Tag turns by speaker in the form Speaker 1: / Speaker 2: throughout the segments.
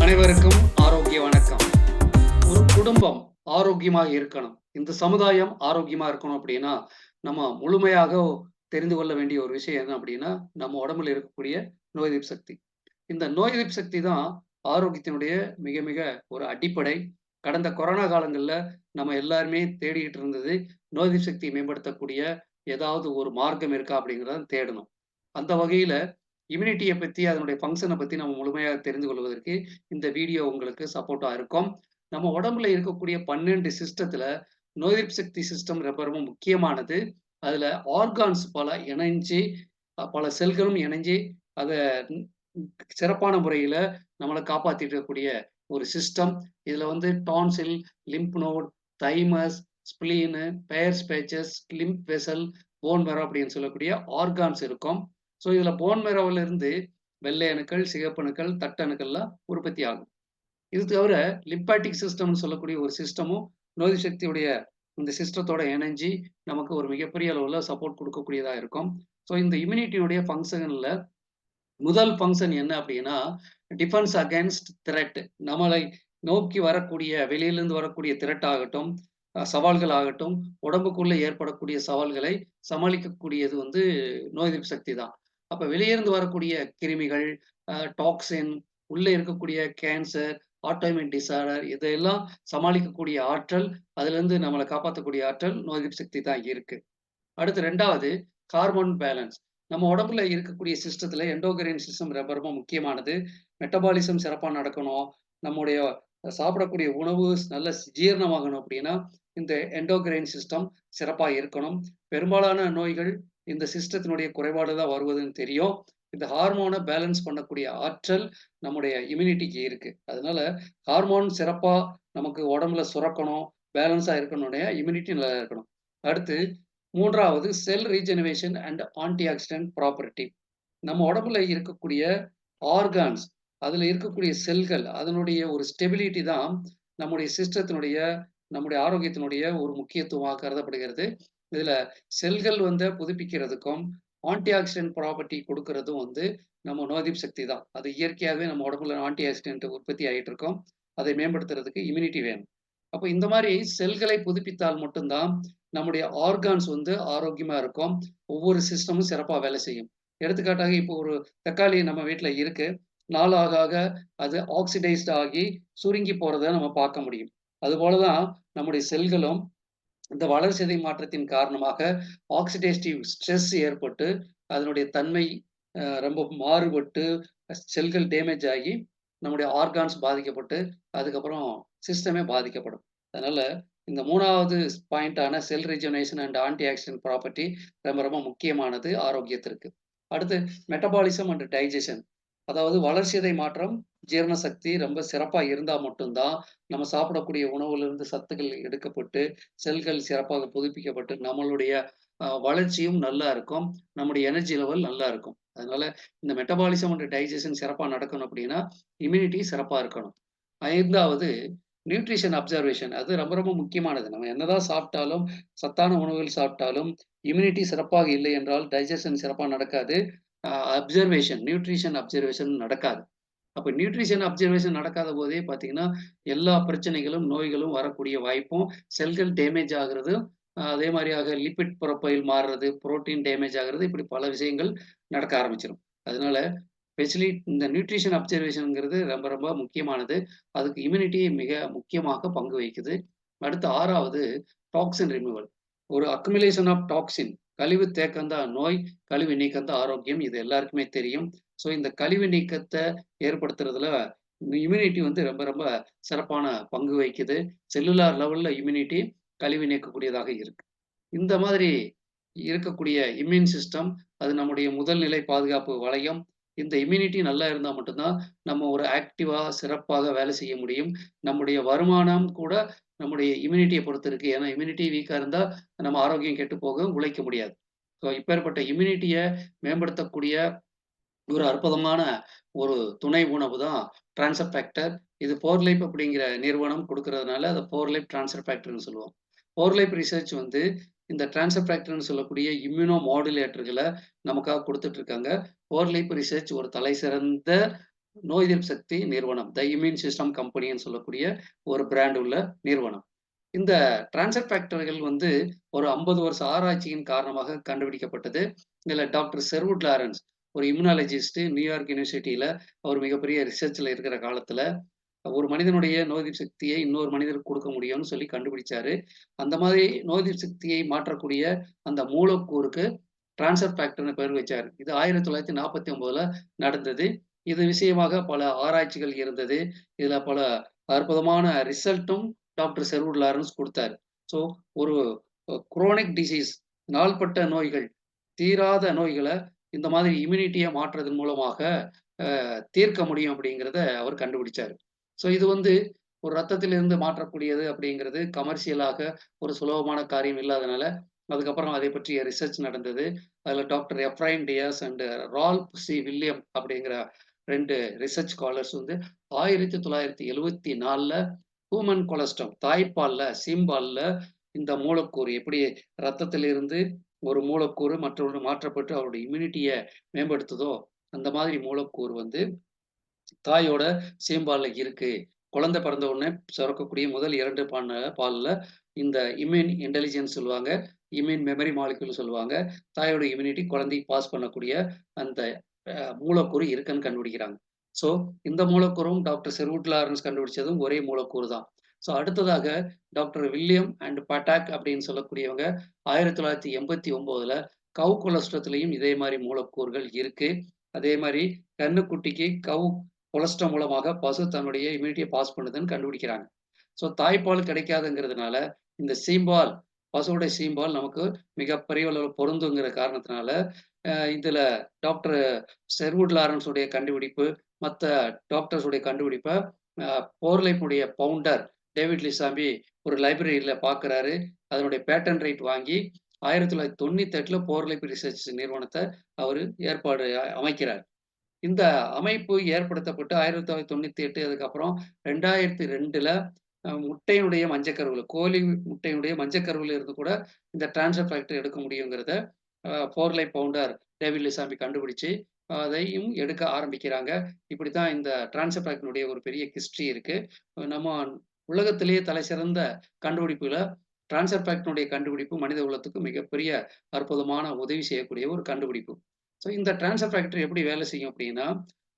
Speaker 1: அனைவருக்கும் ஆரோக்கிய வணக்கம். ஒரு குடும்பம் ஆரோக்கியமாக இருக்கணும், இந்த சமுதாயம் ஆரோக்கியமா இருக்கணும் அப்படின்னா, நம்ம முழுமையாக தெரிந்து கொள்ள வேண்டிய ஒரு விஷயம் என்ன அப்படின்னா, நம்ம உடம்புல இருக்கக்கூடிய நோய் எதிர்ப்பு சக்தி. இந்த நோய் எதிர்ப்பு சக்தி தான் ஆரோக்கியத்தினுடைய மிக மிக ஒரு அடிப்படை. கடந்த கொரோனா காலங்கள்ல நம்ம எல்லாருமே தேடிட்டு இருந்தது, நோய் எதிர்ப்பு சக்தியை மேம்படுத்தக்கூடிய ஏதாவது ஒரு மார்க்கம் இருக்கா அப்படிங்கிறத தேடணும். அந்த வகையில இம்யூனிட்டிய பத்தி, அதனுடைய ஃபங்ஷன பத்தி நம்ம முழுமையா தெரிந்து கொள்வதற்கு இந்த வீடியோ உங்களுக்கு சப்போர்ட்டா இருக்கும். நம்ம உடம்புல இருக்கக்கூடிய 12 சிஸ்டத்துல நோய் எதிர்ப்பு சக்தி சிஸ்டம் ரொம்ப ரொம்ப முக்கியமானது. அதுல ஆர்கான்ஸ் பல இணைஞ்சு, பல செல்களும் இணைஞ்சு அத ம் சிறப்பான முறையில நம்மள காப்பாத்திட்டு இருக்கக்கூடிய ஒரு சிஸ்டம். இதுல வந்து tonsil, lymph node, thymus, spleen, Peyer's patches, lymph vessel, bone marrow அப்படின்னு சொல்லக்கூடிய ஆர்கான்ஸ் இருக்கும். ஸோ இதுல போன் மேரோவில இருந்து வெள்ளை அணுக்கள், சிகப்பு அணுக்கள், தட்டணுக்கள்லாம் உற்பத்தி ஆகும். இது தவிர லிம்பாட்டிக் சிஸ்டம்னு சொல்லக்கூடிய ஒரு சிஸ்டமும் நோய் சக்தியுடைய இந்த சிஸ்டத்தோட இணைஞ்சு நமக்கு ஒரு மிகப்பெரிய அளவுல சப்போர்ட் கொடுக்கக்கூடியதா இருக்கும். ஸோ இந்த இம்யூனிட்டியுடைய ஃபங்ஷன்ல முதல் ஃபங்ஷன் என்ன அப்படின்னா, டிஃபென்ஸ் அகைன்ஸ்ட் த்ரெட். நம்மளை நோக்கி வரக்கூடிய வெளியிலிருந்து வரக்கூடிய த்ரெட் ஆகட்டும், சவால்கள் ஆகட்டும், உடம்புக்குள்ள ஏற்படக்கூடிய சவால்களை சமாளிக்கக்கூடியது வந்து நோய் எதிர்ப்பு சக்தி தான். அப்ப வெளியிருந்து வரக்கூடிய கிருமிகள், டாக்ஸின், உள்ள இருக்கக்கூடிய கேன்சர், ஆட்டோஇம்யூன் டிஸார்டர் இதையெல்லாம் சமாளிக்கக்கூடிய ஆற்றல், அதிலிருந்து நம்மள காப்பாத்தக்கூடிய ஆற்றல் நோய் எதிர்ப்பு சக்தி தான் இருக்கு. அடுத்து 2வது ஹார்மோன் பேலன்ஸ். நம்ம உடம்புல இருக்கக்கூடிய சிஸ்டத்துல எண்டோகிரைன் சிஸ்டம் ரொம்ப ரொம்ப முக்கியமானது. மெட்டபாலிசம் சிறப்பா நடக்கணும். நம்முடைய சாப்பிடக்கூடிய உணவு நல்ல ஜீரணமாகணும் அப்படின்னா, இந்த எண்டோகிரைன் சிஸ்டம் சிறப்பா இருக்கணும். பெரும்பாலான நோய்கள் இந்த சிஸ்டத்தினுடைய குறைபாடு தான் வருவதுன்னு தெரியும். இந்த ஹார்மோன பேலன்ஸ் பண்ணக்கூடிய ஆற்றல் நம்முடைய இம்யூனிட்டிக்கு இருக்கு. அதனால ஹார்மோன் சிறப்பா நமக்கு உடம்புல சுரக்கணும், பேலன்ஸா இருக்கணும்னா இம்யூனிட்டி நல்லா இருக்கணும். அடுத்து 3வது cell regeneration and antioxidant property. நம்ம உடம்புல இருக்கக்கூடிய ஆர்கான்ஸ், அதுல இருக்கக்கூடிய செல்கள், அதனுடைய ஒரு ஸ்டெபிலிட்டி தான் நம்முடைய சிஸ்டத்தினுடைய, நம்முடைய ஆரோக்கியத்தினுடைய ஒரு முக்கியத்துவமாக கருதப்படுகிறது. இதுல செல்கள் வந்து புதுப்பிக்கிறதுக்கும், ஆன்டி ஆக்சிடென்ட் ப்ராப்பர்ட்டி கொடுக்கிறதும் வந்து நம்ம நோய் எதிர்ப்பு சக்தி தான். அது இயற்கையாகவே நம்ம உடம்புல ஆன்டி ஆக்சிடென்ட் உற்பத்தி ஆயிட்டு இருக்கும். அதை மேம்படுத்துறதுக்கு இம்யூனிட்டி வேணும். அப்ப இந்த மாரி செல்களை புதுப்பித்தால் மட்டும் தான் நம்முடைய ஆர்கான்ஸ் வந்து ஆரோக்கியமா இருக்கும். ஒவ்வொரு சிஸ்டமும் சிறப்பா வேலை செய்யும். எடுத்துக்காட்டாக இப்போ ஒரு தக்காளி நம்ம வீட்ல இருக்கு. நாள் ஆக ஆக அது ஆக்ஸிடைஸ்ட் ஆகி சுருங்கி போறத நம்ம பார்க்க முடியும். அதுபோல தான் நம்முடைய செல்களும் இந்த வளர்சிதை மாற்றத்தின் காரணமாக ஆக்ஸிடேட்டிவ் ஸ்ட்ரெஸ் ஏற்பட்டு, அதனுடைய தன்மை ரொம்ப மாறுபட்டு, செல்கள் டேமேஜ் ஆகி, நம்முடைய ஆர்கான்ஸ் பாதிக்கப்பட்டு, அதுக்கப்புறம் சிஸ்டமே பாதிக்கப்படும். அதனால இந்த 3வது பாயிண்டான செல் ரிஜெனரேஷன் அண்ட் ஆன்டி ஆக்சிடென்ட் ப்ராப்பர்ட்டி ரொம்ப ரொம்ப முக்கியமானது ஆரோக்கியத்திற்கு. அடுத்து மெட்டபாலிசம் அண்ட் டைஜெஷன். அதாவது வளர்சிதை மாற்றம், ஜீரண சக்தி ரொம்ப சிறப்பா இருந்தா மட்டும் தான், நம்ம சாப்பிடக்கூடிய உணவுலிருந்து சத்துக்கள் எடுக்கப்பட்டு, செல்கள் சிறப்பாக புதுப்பிக்கப்பட்டு, நம்மளுடைய வளர்ச்சியும் நல்லா இருக்கும். நம்முடைய எனர்ஜி லெவல் நல்லா இருக்கும். அதனால இந்த மெட்டபாலிசம் அண்ட் டைஜெஷன் சிறப்பா நடக்கணும் அப்படின்னா, இம்யூனிட்டி சிறப்பா இருக்கணும். 5வது நியூட்ரிஷன் அப்சர்வேஷன். அது ரொம்ப ரொம்ப முக்கியமானது. நம்ம என்னதான் சாப்பிட்டாலும், சத்தான உணவுகள் சாப்பிட்டாலும், இம்யூனிட்டி சிறப்பாக இல்லை என்றால் டைஜெஷன் சிறப்பா நடக்காது. நியூட்ரிஷன் அப்சர்வேஷன் நடக்காது. அப்ப நியூட்ரிஷன் அப்சர்வேஷன் நடக்காத போதே பார்த்தீங்கன்னா, எல்லா பிரச்சனைகளும், நோய்களும் வரக்கூடிய வாய்ப்பும், செல்கள் டேமேஜ் ஆகுறது, அதே மாரியாக லிபிட் புரொஃபைல் மாறுறது, புரோட்டீன் டேமேஜ் ஆகுறது, இப்படி பல விஷயங்கள் நடக்க ஆரம்பிச்சுரும். அதனால ஸ்பெஷலி இந்த நியூட்ரிஷன் அப்சர்வேஷன்ங்கிறது ரொம்ப ரொம்ப முக்கியமானது. அதுக்கு இம்யூனிட்டி மிக முக்கியமாக பங்கு வகிக்குது. அடுத்து 6வது டாக்ஸின் ரிமூவல். ஒரு அக்குமுலேஷன் ஆஃப் டாக்ஸின். கழிவு தேக்கம் தான் நோய், கழிவு நீக்கம் தான் ஆரோக்கியம். இது எல்லாருக்குமே தெரியும். ஸோ இந்த கழிவு நீக்கத்த ஏற்படுத்துறதுல இம்யூனிட்டி வந்து ரொம்ப ரொம்ப சிறப்பான பங்கு வகிக்குது. செல்லுலார் லெவல்ல இம்யூனிட்டி கழிவு நீக்கக்கூடியதாக இருக்கு. இந்த மாதிரி இருக்கக்கூடிய இம்யூன் சிஸ்டம், அது நம்முடைய முதல் நிலை பாதுகாப்பு வளையம். இந்த இம்யூனிட்டி நல்லா இருந்தா மட்டும் தான், நம்ம ஒரு ஆக்டிவா, சிறப்பாக வேலை செய்ய முடியும். நம்முடைய வருமானம் கூட நம்முடைய இம்யூனிட்டிய பொறுத்து இருக்கு. ஏன்னா இம்யூனிட்டி வீக்கா இருந்தா, நம்ம ஆரோக்கியம் கெட்டு போகும், உழைக்க முடியாது. ஸோ இப்பேற்பட்ட இம்யூனிட்டிய மேம்படுத்தக்கூடிய ஒரு அற்புதமான ஒரு துணை உணவு தான் டிரான்ஸ்ஃபர் ஃபேக்டர். இது 4 லைஃப் அப்படிங்கிற நிறுவனம் குடுக்கிறதுனால, அத 4 லைஃப் டிரான்ஸ்ஃபர் ஃபேக்டர்ன்னு சொல்லுவோம். 4 லைஃப் ரிசர்ச் வந்து இந்த டிரான்ஸ்ஃபர் ஃபேக்டர்ன்னு சொல்லக்கூடிய இம்யூனோ மாடுலேட்டர்கள நமக்காக குடுத்துட்டு இருக்காங்க. 4 லைஃப் ரிசர்ச் ஒரு தலைசிறந்த நோய் எதிர்ப்பு சக்தி நிறுவனம். த இம்யூன் சிஸ்டம் கம்பெனின்னு சொல்லக்கூடிய ஒரு பிராண்ட் உள்ள நிறுவனம். இந்த டிரான்ஸ்ஃபர் ஃபேக்டர்கள் வந்து ஒரு 50 வருஷ ஆராய்ச்சியின் காரணமாக கண்டுபிடிக்கப்பட்டது. இதுல டாக்டர் ஷெர்வுட் லாரன்ஸ் ஒரு இம்யூனாலஜிஸ்ட் நியூயார்க் யூனிவர்சிட்டியில அவர் மிகப்பெரிய ரிசர்ச்ல இருக்கிற காலத்துல, ஒரு மனிதனுடைய நோய் எதிர்ப்பு சக்தியை இன்னொரு மனிதருக்கு குடுக்க முடியும்னு சொல்லி கண்டுபிடிச்சாரு. அந்த மாதிரி நோய் எதிர்ப்பு சக்தியை மாற்றக்கூடிய அந்த மூலக்கூறுக்கு டிரான்ஸ்ஃபர் ஃபேக்டர்ன்னு பேர் வச்சாரு. இது 1949ல நடந்தது. இது விஷயமாக பல ஆராய்ச்சிகள் இருந்தது. இதுல பல அற்புதமான ரிசல்ட்டும் டாக்டர் ஷெர்வுட் லாரன்ஸ் குடுத்தாரு. ஸோ ஒரு குரோனிக் டிசீஸ் நாள்பட்ட நோய்கள், தீராத நோய்கள இந்த மாதிரி இம்யூனிட்டிய மாற்றுறதன் மூலமாக தீர்க்க முடியும் அப்படிங்கிறத அவர் கண்டுபிடிச்சாரு. ஸோ இது வந்து ஒரு ரத்தத்திலிருந்து மாற்றக்கூடியது அப்படிங்கிறது கமர்ஷியலாக ஒரு சுலபமான காரியம் இல்லாதனால, அதுக்கப்புறம் அதை பற்றிய ரிசர்ச் நடந்தது. அதுல doctor Ephraim Dias and Ralph C. William அப்படிங்கிற 2 ரிசர்ச் ஸ்காலர்ஸ் வந்து 1974ல ஹியூமன் கொலஸ்ட்ரம் தாய்ப்பால்ல, சீம்பால்ல இந்த மூலக்கூறு எப்படி ரத்தத்திலிருந்து ஒரு மூலக்கூறு மற்றொன்று மாற்றப்பட்டு அவருடைய இம்யூனிட்டிய மேம்படுத்துதோ, அந்த மாதிரி மூலக்கூறு வந்து தாயோட சீம்பால்ல இருக்கு. குழந்தை பிறந்த உடனே சுரக்கக்கூடிய முதல் 2 பால்ல இந்த இம்யூன் இன்டெலிஜென்ஸ் சொல்லுவாங்க. இம்யூன் மெமரி மாலிக்யூல் சொல்லுவாங்க. தாயோட இம்யூனிட்டி குழந்தைக்கு பாஸ் பண்ணக்கூடிய அந்த மூலக்கூறு இருக்குன்னு கண்டுபிடிக்கிறாங்க. ஸோ இந்த மூலக்கூறும் டாக்டர் ஷெர்வுட் லாரன்ஸ் கண்டுபிடிச்சதும் ஒரே மூலக்கூறு தான். ஸோ அடுத்ததாக டாக்டர் வில்லியம் அண்ட் பட்டாக் அப்படின்னு சொல்லக்கூடியவங்க 1989ல கவ் கொலஸ்ட்ரத்திலயும் இதே மாரி மூலக்கூறுகள் இருக்கு. அதே மாரி கன்னுக்குட்டிக்கு கவ் கொலஸ்ட்ரம் மூலமாக பசு தன்னுடைய இம்யூனிட்டிய பாஸ் பண்ணுதுன்னு கண்டுபிடிக்கிறாங்க. ஸோ தாய்ப்பால் கிடைக்காதுங்கிறதுனால, இந்த சீம்பால், பசுவோட சீம்பால் நமக்கு மிகப்பெரிய அளவுல பொருந்துங்கிற காரணத்தினால, இதுல டாக்டர் ஷெர்வுட் லாரன்ஸ் உடைய கண்டுபிடிப்பு, மத்த டாக்டர்ஸ் உடைய கண்டுபிடிப்ப அ போர்லைஃப் பவுண்டர் டேவிட் லிசாம்பி ஒரு லைப்ரரியில பார்க்குறாரு. அதனுடைய பேட்டர்ன் ரைட் வாங்கி 1998ல போர்லைஃப் ரிசர்ச் நிறுவனத்த அவரு அமைக்கிறார். இந்த அமைப்பு ஏற்படுத்தப்பட்டு 1998 அதுக்கப்புறம் 2002ல முட்டையினுடைய மஞ்சக்கருவுல கோழி முட்டையினுடைய மஞ்சக்கருவுல இருந்து கூட இந்த டிரான்ஸ்ஃபர் ஃபேக்டர் எடுக்க முடியுங்கிறத போர்லைஃப் பவுண்டர் டேவிட் லிசாம்பி கண்டுபிடிச்சு, அதையும் எடுக்க ஆரம்பிக்கிறாங்க. இப்படித்தான் இந்த டிரான்ஸ்ஃபர் ஃபேக்டரினுடைய ஒரு பெரிய ஹிஸ்டரி இருக்கு. நம்ம உலகத்திலேயே தலைசிறந்த கண்டுபிடிப்புல டிரான்ஸ்ஃபர் ஃபேக்டரினுடைய கண்டுபிடிப்பு மனித குலத்துக்கு மிகப்பெரிய அற்புதமான உதவி செய்யக்கூடிய ஒரு கண்டுபிடிப்பு. ஸோ இந்த டிரான்ஸ்ஃபர் ஃபேக்டர் எப்படி வேலை செய்யும் அப்படின்னா,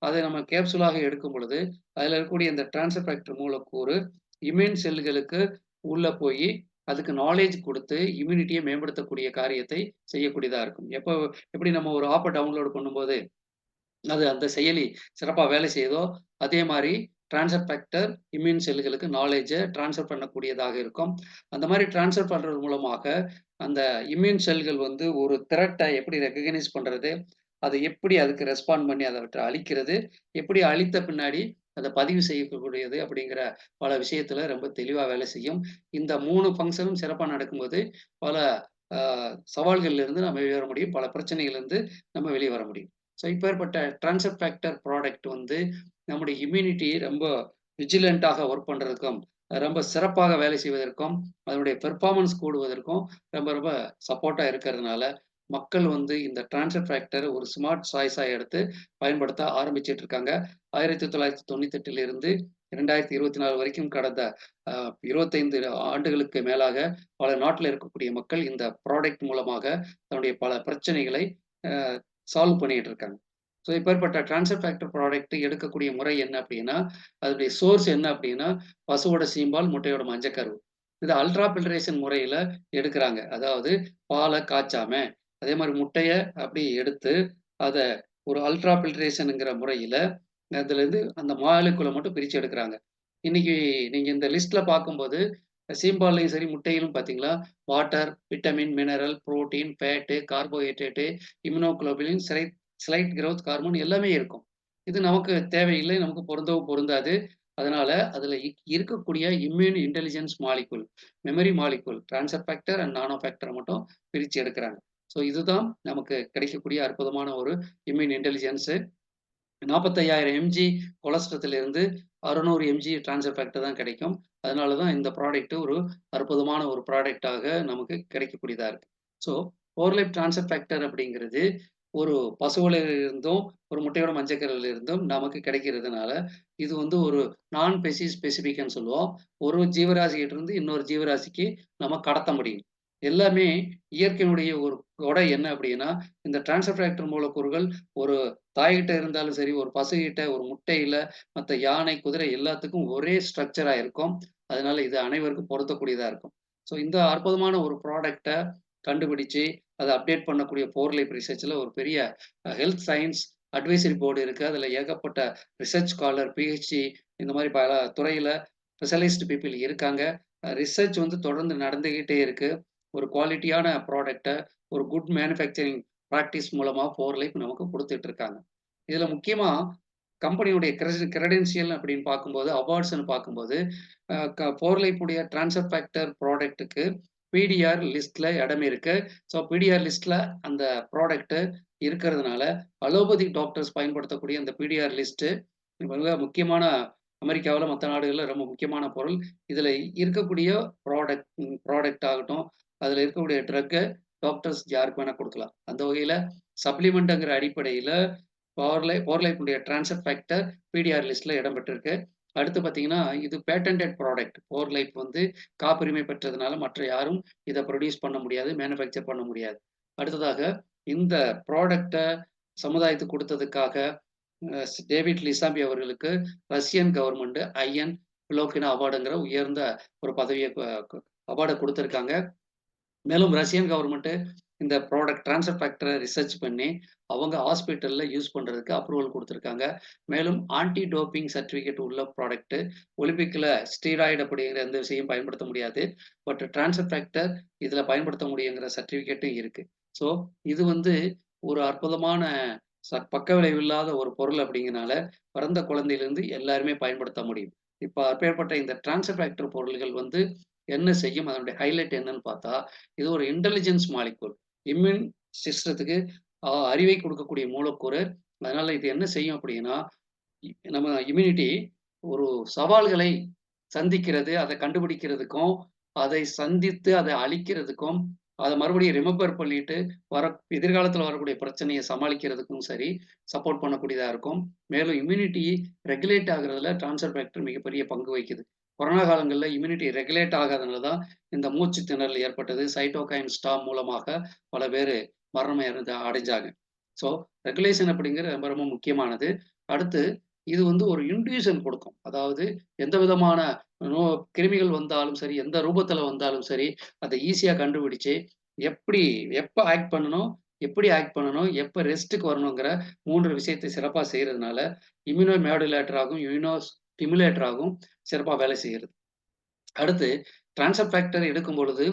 Speaker 1: அதை நம்ம கேப்சூலாக எடுக்கும் பொழுது, அதில இருக்கக்கூடிய இந்த டிரான்ஸ்ஃபர் ஃபேக்டர் மூலக்கூறு இம்யூன் செல்களுக்கு உள்ள போயி, அதுக்கு நாலேட்ஜ் குடுத்து இம்யூனிட்டிய மேம்படுத்தக்கூடிய காரியத்தை செய்யக்கூடியதா இருக்கும். எப்படி நம்ம ஒரு ஆப்ப டவுன்லோட் பண்ணும்போது, அது அந்த செயலி சிறப்பா வேலை செய்யுதோ, அதே மாரி டிரான்ஸ்ஃபர் ஃபேக்டர் இம்யூன் செல்களுக்கு நாலேட்ஜ ட்ரான்ஸ்ஃபர் பண்ணக்கூடியதாக இருக்கும். அந்த மாரி ட்ரான்ஸ்ஃபர் பண்றது மூலமாக, அந்த இம்யூன் செல்கள் வந்து ஒரு த்ரெட்ட எப்படி ரெகக்னைஸ் பண்றது? அத எப்படி அதுக்கு ரெஸ்பாண்ட் பண்ணி அவற்றை அழிக்கிறது? எப்படி அழித்த பின்னாடி அத பதிவு செய்யக்கூடியது அப்படிங்கிற பல விஷயத்துல ரொம்ப தெளிவா வேலை செய்யும். இந்த 3 ஃபங்ஷனும் சிறப்பா நடக்கும்போது, பல அ சவால்கள்ல இருந்து நம்ம வெளிய வர முடியும். பல பிரச்சனைகள்லருந்து நம்ம வெளிய வர முடியும். ஸோ இப்பேற்பட்ட டிரான்ஸ்ஃபர் ஃபேக்டர் ப்ராடக்ட் வந்து நம்முடைய இம்யூனிட்டி ரொம்ப விஜிலன்ட்டாக ஒர்க் பண்றதுக்கும், ரொம்ப சிறப்பாக வேலை செய்வதற்கும், அதனுடைய பெர்ஃபார்மன்ஸ் கூடுவதற்கும் ரொம்ப ரொம்ப சப்போர்ட்டா இருக்கிறதுனால, மக்கள் வந்து இந்த டிரான்ஸ்ஃபர் ஃபேக்டர ஒரு ஸ்மார்ட் சாய்ஸா எடுத்து பயன்படுத்த ஆரம்பிச்சுட்டு இருக்காங்க. 1998ல இருந்து 2024 வரைக்கும் கடந்த அ 25 ஆண்டுகளுக்கு மேலாக பல நாட்ல இருக்கக்கூடிய மக்கள் இந்த ப்ராடக்ட் மூலமாக தன்னுடைய பல பிரச்சனைகளை அ சால்வ் பண்ணிட்டு இருக்காங்க. ஸோ இப்பேற்பட்ட டிரான்ஸ்ஃபர் ஃபேக்டர் ப்ராடக்ட் எடுக்கக்கூடிய முறை என்ன அப்படின்னா, அதனுடைய சோர்ஸ் என்ன அப்படின்னா, பசுவோட சீம்பால், முட்டையோட மஞ்சக்கரு. இத அல்ட்ரா பில்ட்ரேஷன் முறையில எடுக்குறாங்க. அதாவது பால காய்ச்சாம, அதே மாரி முட்டைய அப்படி எடுத்து, அத ஒரு அல்ட்ரா பில்ட்ரேஷன்ங்கிற முறையில, அதுலேருந்து அந்த மாலிக்யூல மட்டும் பிரிச்சு எடுக்குறாங்க. இன்னைக்கு நீங்க இந்த லிஸ்ட்ல பார்க்கும்போது, சீம்பால்லயும் சரி, முட்டையிலும் பார்த்தீங்களா, water, vitamin, mineral, protein, fat, carbohydrate, immunoglobulin, slight growth hormone எல்லாமே இருக்கும். இது நமக்கு தேவையில்லை. நமக்கு பொருந்தவும் பொருந்தாது. அதனால அதுல இருக்கக்கூடிய immune intelligence molecule, memory molecule, transfer factor and nano factor மட்டும் பிரிச்சு எடுக்குறாங்க. ஸோ இதுதான் நமக்கு கிடைக்கக்கூடிய அற்புதமான ஒரு இம்யூன் இன்டெலிஜென்ஸு. 45,000 எம்ஜி கொலஸ்ட்ரத்திலிருந்து 600 எம்ஜி டிரான்ஸ்ஃபர் ஃபேக்டர் தான் கிடைக்கும். அதனால தான் இந்த ப்ராடக்ட் ஒரு அற்புதமான ஒரு ப்ராடக்ட்டாக நமக்கு கிடைக்கக்கூடியதா இருக்கு. ஸோ, 4 லைஃப் டிரான்ஸ்ஃபர் ஃபேக்டர் அப்படிங்கிறது ஒரு பசுவுல இருந்தும், ஒரு முட்டையோட மஞ்சக்கருவில இருந்தும் நமக்கு கிடைக்கிறதுனால, இது வந்து ஒரு நான் ஸ்பெசிஃபிக்ன்னு சொல்லுவோம். ஒரு ஜீவராசிகிட்ட இருந்து இன்னொரு ஜீவராசிக்கு நம்ம கடத்த முடியும். எல்லாமே இயற்கையினுடைய ஒரு கொடை என்ன அப்படின்னா, இந்த டிரான்ஸ்ஃபர் ஃபேக்டர் மூலக்கூறுகள் ஒரு தாய்கிட்ட இருந்தாலும் சரி, ஒரு பசுகிட்ட, ஒரு முட்டையில, மத்த யானை, குதிரை எல்லாத்துக்கும் ஒரே ஸ்ட்ரக்சரா இருக்கும். அதனால இது அனைவருக்கும் பொருந்தக்கூடியதா இருக்கும். ஸோ இந்த அற்புதமான ஒரு ப்ராடக்ட்ட கண்டுபிடிச்சு, அத அப்டேட் பண்ணக்கூடிய போர் லைஃப் ரிசர்ச்ல ஒரு பெரிய ஹெல்த் சயன்ஸ் அட்வைசரி போர்டு இருக்கு. அதுல ஏகப்பட்ட ரிசர்ச் ஸ்காலர், பிஹெச்டி இந்த மாரி பல துறையில ஸ்பெஷலிஸ்ட் பீப்பிள் இருக்காங்க. ரிசர்ச் வந்து தொடர்ந்து நடந்துகிட்டே இருக்கு. ஒரு குவாலிட்டியான ப்ராடக்ட்ட ஒரு குட் மேனுஃபேக்சரிங் பிராக்டிஸ் மூலமா போர் லைஃப் நமக்கு குடுத்துட்டு இருக்காங்க. இதுல முக்கியமா கம்பெனியுடைய கிரெடென்ஷியல் அப்படின்னு பார்க்கும்போது, அவார்ட்ஸ்ன்னு பார்க்கும்போது, போர் லைஃப் உடைய டிரான்ஸ்ஃபர் ஃபேக்டர் ப்ராடக்ட்க்கு பிடிஆர் லிஸ்ட்ல இடம் இருக்கு. ஸோ பிடிஆர் லிஸ்ட்ல அந்த ப்ராடக்ட் இருக்கிறதுனால, அலோபதிக் டாக்டர்ஸ் பயன்படுத்தக்கூடிய அந்த பிடிஆர் லிஸ்ட் மிக முக்கியமான அமெரிக்காவுல மத்த நாடுகள்ல ரொம்ப முக்கியமான பொருள். இதுல இருக்கக்கூடிய ப்ராடக்ட் ஆகட்டும், அதுல இருக்கக்கூடிய ட்ரக்க டாக்டர்ஸ் யாருக்கு வேணா குடுக்கலாம். அந்த வகையில சப்ளிமெண்ட்ங்கிற அடிப்படையில போர்லைஃப்னுடைய டிரான்ஸ்ஃபர் ஃபேக்டர் பிடிஆர் லிஸ்ட்ல இடம் பெற்றிருக்கு. அடுத்து பார்த்தீங்கன்னா, இது பேட்டன்டட் ப்ராடக்ட். போர் லைஃப் வந்து காப்புரிமை பெற்றதுனால மற்ற யாரும் இத புரொடியூஸ் பண்ண முடியாது, மேனுஃபேக்சர் பண்ண முடியாது. அடுத்ததாக இந்த ப்ராடக்ட்ட சமுதாயத்துக்கு குடுத்ததுக்காக டேவிட் லிசாம்பி அவர்களுக்கு ரஷ்யன் கவர்ன்மெண்ட் ஐயன் பிளோக்கினா அவார்டுங்கிற உயர்ந்த ஒரு பதவிய அவார்ட குடுத்திருக்காங்க. மேலும் ரஷ்யன் கவர்ன்மெண்ட் இந்த ப்ராடக்ட் டிரான்ஸ்ஃபர் ஃபேக்டர ரிசர்ச் பண்ணி, அவங்க ஹாஸ்பிட்டல்ல யூஸ் பண்றதுக்கு அப்ரூவல் குடுத்திருக்காங்க. மேலும் ஆன்டி டோப்பிங் சர்டிபிகேட் உள்ள ப்ராடக்ட். ஒலிம்பிக்ல ஸ்டீராய்டு அப்படிங்கிற எந்த விஷயம் பயன்படுத்த முடியாது. பட் டிரான்ஸ்ஃபர் ஃபேக்டர் இதுல பயன்படுத்த முடியுங்கிற சர்டிபிகேட்டும் இருக்கு. ஸோ இது வந்து ஒரு அற்புதமான பக்க விளைவு இல்லாத ஒரு பொருள் அப்படிங்கிறனால, பிறந்த குழந்தையிலிருந்து எல்லாருமே பயன்படுத்த முடியும். இப்ப அப்பேற்பட்ட இந்த டிரான்ஸ்ஃபர் ஃபேக்டர் பொருள்கள் வந்து என்ன செய்யும்? அதனுடைய ஹைலைட் என்னன்னு பார்த்தா, இது ஒரு இன்டெலிஜென்ஸ் மாலிக்யூல். இம்யூன் சிஸ்டத்துக்கு அறிவை கொடுக்கக்கூடிய மூலக்கூறு. அதனால இது என்ன செய்யும் அப்படின்னா, நம்ம இம்யூனிட்டி ஒரு சவால்களை சந்திக்கிறது, அத கண்டுபிடிக்கிறதுக்கும், அதை சந்தித்து அத அழிக்கிறதுக்கும், அத மறுபடியும் ரிமெம்பர் பண்ணிட்டு எதிர்காலத்துல வரக்கூடிய பிரச்சனைய சமாளிக்கிறதுக்கும் சரி, சப்போர்ட் பண்ணக்கூடியதா இருக்கும். மேலும் இம்யூனிட்டி ரெகுலேட் ஆகுறதுல டிரான்ஸ்ஃபர் ஃபேக்டர் மிகப்பெரிய பங்கு வகிக்குது. கொரோனா காலங்கள்ல இம்யூனிட்டி ரெகுலேட் ஆகாதனால தான் இந்த மூச்சு திணறல் ஏற்பட்டது. சைட்டோகைன் ஸ்டார்ம் மூலமாக பல பேரு மரணம் அடைஞ்சாங்க. ஸோ ரெகுலேஷன் அப்படிங்கிறது ரொம்ப ரொம்ப முக்கியமானது. அடுத்து இது வந்து ஒரு இன்டியூஷன் கொடுக்கும். அதாவது எந்த விதமான நோ கிருமிகள் வந்தாலும் சரி, எந்த ரூபத்துல வந்தாலும் சரி, அத ஈஸியா கண்டுபிடிச்சு, எப்படி எப்ப ஆக்ட் பண்ணணும், எப்படி ஆக்ட் பண்ணணும், எப்ப ரெஸ்ட்டுக்கு வரணுங்கிற 3 விஷயத்தை சிறப்பா செய்றதுனால, இம்யூனோ மாடுலேட்டர் ஆகும், இம்யூனோ ஸ்டிமுலேட்டர் ஆகும் சிறப்பா வேலை செய்கிறது. அடுத்து டிரான்ஸ்ஃபர் ஃபேக்டர் எடுக்கும் பொழுது,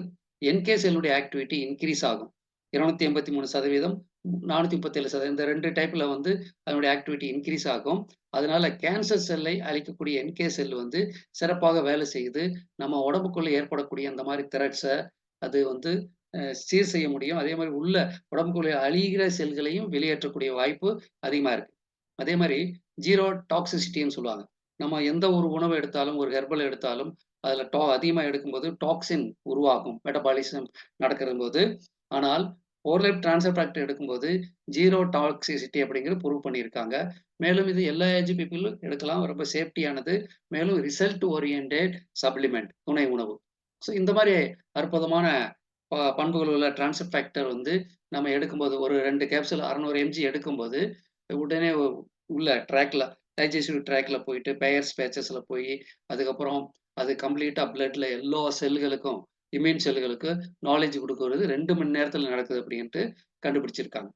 Speaker 1: என்கே செல்லுடைய ஆக்டிவிட்டி இன்கிரீஸ் ஆகும். 283%, 437% இந்த 2 டைப்ல வந்து அதனுடைய ஆக்டிவிட்டி இன்கிரீஸ் ஆகும். அதனால கேன்சர் செல்லை அழிக்கக்கூடிய என்கே செல் வந்து சிறப்பாக வேலை செய்யுது. நம்ம உடம்புக்குள்ள ஏற்படக்கூடிய அந்த மாரி த்ரெட்ஸ அது வந்து சீர் செய்ய முடியும். அதே மாரி உள்ள உடம்புக்குள்ள அழிகிற செல்களையும் வெளியேற்றக்கூடிய வாய்ப்பு அதிகமா இருக்கு. அதே மாரி ஜீரோ டாக்ஸிசிட்டின்னு சொல்லுவாங்க. நம்ம எந்த ஒரு உணவு எடுத்தாலும், ஒரு ஹெர்பல் எடுத்தாலும், அதுல அதிகமா எடுக்கும்போது டாக்சின் உருவாகும். மெட்டபாலிசம் நடக்கிறம்போது. ஆனால் ஓரலைஃப் டிரான்ஸ்ஃபர் ஃபேக்டர் எடுக்கும்போது ஜீரோ டாக்ஸிசிட்டி அப்படிங்கிறது ப்ரூவ் பண்ணியிருக்காங்க. மேலும் இது எல்லா ஏஜ் பீப்பிளும் எடுக்கலாம். ரொம்ப சேஃப்டியானது. மேலும் ரிசல்ட் ஓரியன்டட் சப்ளிமெண்ட் துணை உணவு. ஸோ இந்த மாரி அற்புதமான பண்புகள் உள்ள டிரான்ஸ்ஃபர் ஃபேக்டர் வந்து நம்ம எடுக்கும்போது ஒரு 2 கேப்சூல் 600 எம்ஜி எடுக்கும்போது, உடனே உள்ள ட்ராக்ல டைஜஸ்டிவ் ட்ராக்ல போயிட்டு பெயர்ஸ் பேச்சஸ்ல போயி, அதுக்கப்புறம் அது கம்ப்ளீட்டா பிளட்ல எல்லா செல்களுக்கும், இம்யூன் செல்களுக்கு நாலேட்ஜ் குடுக்குறது 2 மணி நேரத்துல நடக்குது அப்படின்ட்டு கண்டுபிடிச்சிருக்காங்க.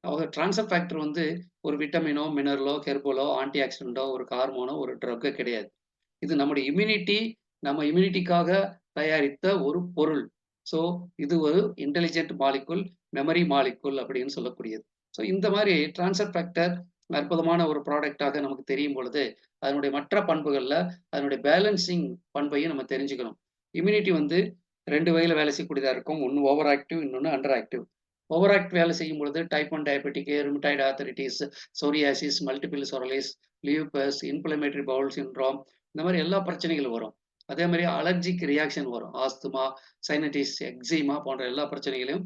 Speaker 1: அவங்க டிரான்ஸ்ஃபர் ஃபேக்டர் வந்து ஒரு விட்டமினோ, மினரலோ, ஹெர்பலோ, ஆன்டி ஆக்ஸிடென்ட்டோ, ஒரு ஹார்மோனோ, ஒரு ட்ரக்கோ கிடையாது. இது நம்முடைய நம்ம இம்யூனிட்டிக்காக தயாரித்த ஒரு பொருள். ஸோ இது ஒரு இன்டெலிஜென்ட் மாலிக்யூல், மெமரி மாலிக்யூல் அப்படின்னு சொல்லக்கூடியது. ஸோ இந்த மாரி டிரான்ஸ்ஃபர் ஃபேக்டர் அற்புதமான ஒரு ப்ராடக்ட்டாக நமக்கு தெரியும் பொழுது, அதனுடைய மற்ற பண்புகள்ல அதனுடைய பேலன்சிங் பண்பையும் நம்ம தெரிஞ்சுக்கணும். இம்யூனிட்டி வந்து 2 வகையில வேலை செய்யக்கூடியதா இருக்கும். ஒண்ணு ஓவர் ஆக்டிவ், இன்னொன்னு அண்டர் ஆக்டிவ். ஓவர் ஆக்ட் வேலை செய்யும் பொழுது type 1 diabetic, rheumatoid arthritis, psoriasis, multiple sclerosis, lupus, inflammatory bowel syndrome இந்த மாரி எல்லா பிரச்சனைகளும் வரும். அதே மாரி அலர்ஜிக் ரியாக்ஷன் வரும். ஆஸ்துமா, சைனடிஸ், எக்ஸிமா போன்ற எல்லா பிரச்சனைகளையும்